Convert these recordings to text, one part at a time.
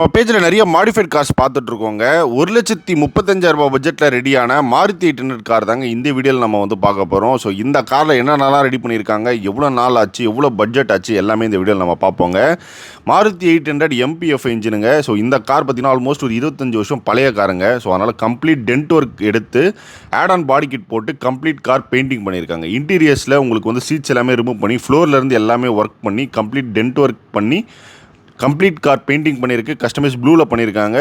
நம்ம பேஜில் நிறைய மாடிஃபைட் கார்ஸ் பார்த்துட்ருக்கோங்க. 1,35,000 பட்ஜெட்டில் ரெடியான மாருதி 800 கார் தாங்க இந்த வீடியோவில் நம்ம வந்து பார்க்க போகிறோம். ஸோ இந்த காரில் என்னென்னலாம் ரெடி பண்ணியிருக்காங்க, எவ்வளோ நாள் ஆச்சு, எவ்வளோ பட்ஜெட் ஆச்சு, எல்லாமே இந்த வீடியோவில் நம்ம பார்ப்போங்க. மாருதி 800 MPF இன்ஜினுங்க. ஸோ இந்த கார் பார்த்திங்கன்னா ஆல்மோஸ்ட் ஒரு 25 வருஷம் பழைய காருங்க. ஸோ அதனால் கம்ப்ளீட் டென்ட் ஒர்க் எடுத்து ஆட் ஆன் பாடி கிட் போட்டு கம்ப்ளீட் கார் பெயிண்டிங் பண்ணியிருக்காங்க. இன்டீரியர்ஸில் உங்களுக்கு வந்து சீட்ஸ் எல்லாமே ரிமூவ் பண்ணி ஃப்ளோர்லேருந்து எல்லாமே ஒர்க் பண்ணி கம்ப்ளீட் டென்ட் ஒர்க் பண்ணி கம்ப்ளீட் கார் பெயிண்டிங் பண்ணியிருக்கு. கஸ்டமைஸ் ப்ளூவில் பண்ணியிருக்காங்க.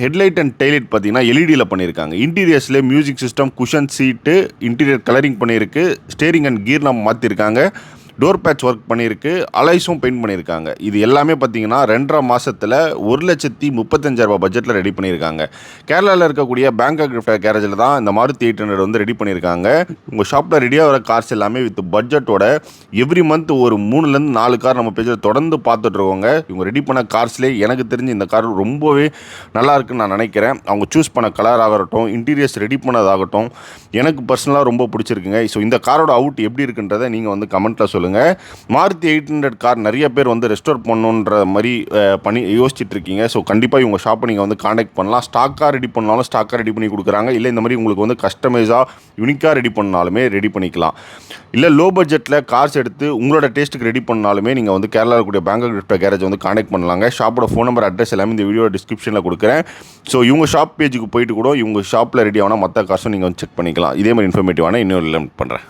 ஹெட்லைட் அண்ட் டெய்லைட் பார்த்தீங்கன்னா எல்இடியில் பண்ணியிருக்காங்க. இன்டீரியர்ஸ்லேயே மியூசிக் சிஸ்டம், குஷன் சீட்டு, இன்டீரியர் கலரிங் பண்ணியிருக்கு. ஸ்டேரிங் அண்ட் கீர் நம்ம மாற்றிருக்காங்க. டோர் பேட்ச் ஒர்க் பண்ணியிருக்கு. அலைஸும் பெயிண்ட் பண்ணியிருக்காங்க. இது எல்லாமே பார்த்தீங்கன்னா 2.5 மாதத்தில் 1,35,000 பட்ஜெட்டில் ரெடி பண்ணியிருக்காங்க. கேரளாவில் இருக்கக்கூடிய பேங்காக் கிஃப்ட் கேரேஜில் தான் இந்த மாருதி 800 வந்து ரெடி பண்ணியிருக்காங்க. உங்கள் ஷாப்பில் ரெடியாக வர கார்ஸ் எல்லாமே வித் பட்ஜெட்டோட எவ்ரி மந்த் ஒரு 3லேருந்து 4 கார் நம்ம பேஜில் தொடர்ந்து பார்த்துட்ருக்கோங்க. இவங்க ரெடி பண்ண கார்ஸ்லேயே எனக்கு தெரிஞ்சு இந்த கார் ரொம்பவே நல்லா இருக்குன்னு நான் நினைக்கிறேன். அவங்க சூஸ் பண்ண கலர் ஆகட்டும், இன்டீரியர்ஸ் ரெடி பண்ணதாகட்டும், எனக்கு பர்சனலாக ரொம்ப பிடிச்சிருக்குங்க. ஸோ இந்த காரோட அவுட் எப்படி இருக்குன்றதை நீங்கள் வந்து கமெண்ட்டில் சொல்லுங்கள். மாருதி 800 கார் நிறைய பேர் வந்து ரெஸ்டோர் பண்ணணுன்ற மாதிரி பண்ணி யோசிச்சுட்டு இருக்கீங்க. ஸோ கண்டிப்பாக இவங்க ஷாப்பை நீங்கள் வந்து காண்டாக்ட் பண்ணலாம். ஸ்டாக்காக ரெடி பண்ணாலும் ஸ்டாக்காக ரெடி பண்ணி கொடுக்குறாங்க. இல்லை இந்த மாதிரி உங்களுக்கு வந்து கஸ்டமைஸாக யூனிக்காக ரெடி பண்ணாலுமே ரெடி பண்ணிக்கலாம். இல்லை லோ பட்ஜெட்டில் கார்ஸ் எடுத்து உங்களோட டேஸ்ட்டுக்கு ரெடி பண்ணாலுமே நீங்கள் வந்து கேரளாவில் இருக்கக்கூடிய பேங்காக் கிஃப்ட் கேரேஜ் வந்து காண்டாக்ட் பண்ணலாங்க. ஷாப்போட ஃபோன் நம்பர், அட்ரஸ் எல்லாமே இந்த வீடியோ டிஸ்கிரிப்ஷனில் கொடுக்குறேன். ஸோ இவங்க ஷாப் பேஜுக்கு போயிட்டு கூட இவங்க ஷாப்பில் ரெடி ஆனால் மற்ற கார்ஸும் நீங்கள் வந்து செக் பண்ணிக்கலாம். இதே மாதிரி இன்ஃபர்மேட்டிவான இன்னொரு லிமிட் பண்ணுறேன்.